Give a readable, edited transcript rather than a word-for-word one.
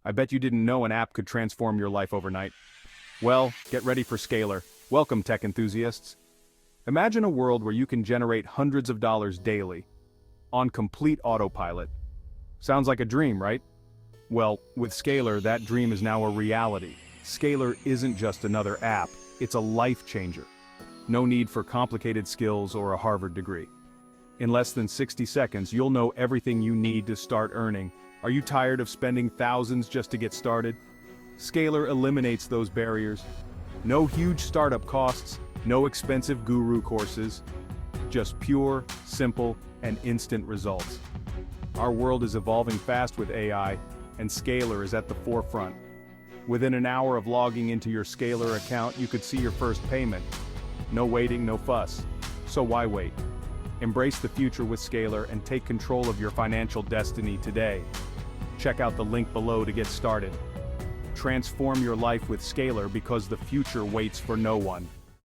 I bet you didn't know an app could transform your life overnight. Well, get ready for Scalar. Welcome, tech enthusiasts. Imagine a world where you can generate hundreds of dollars daily, on complete autopilot. Sounds like a dream, right? Well, with Scalar, that dream is now a reality. Scalar isn't just another app, it's a life changer. No need for complicated skills or a Harvard degree. In less than 60 seconds, you'll know everything you need to start earning. Are you tired of spending thousands just to get started? Scalar eliminates those barriers. No huge startup costs, no expensive guru courses, just pure, simple, and instant results. Our world is evolving fast with AI, and Scalar is at the forefront. Within an hour of logging into your Scalar account, you could see your first payment. No waiting, no fuss. So why wait? Embrace the future with Scalar and take control of your financial destiny today. Check out the link below to get started. Transform your life with Scalar because the future waits for no one.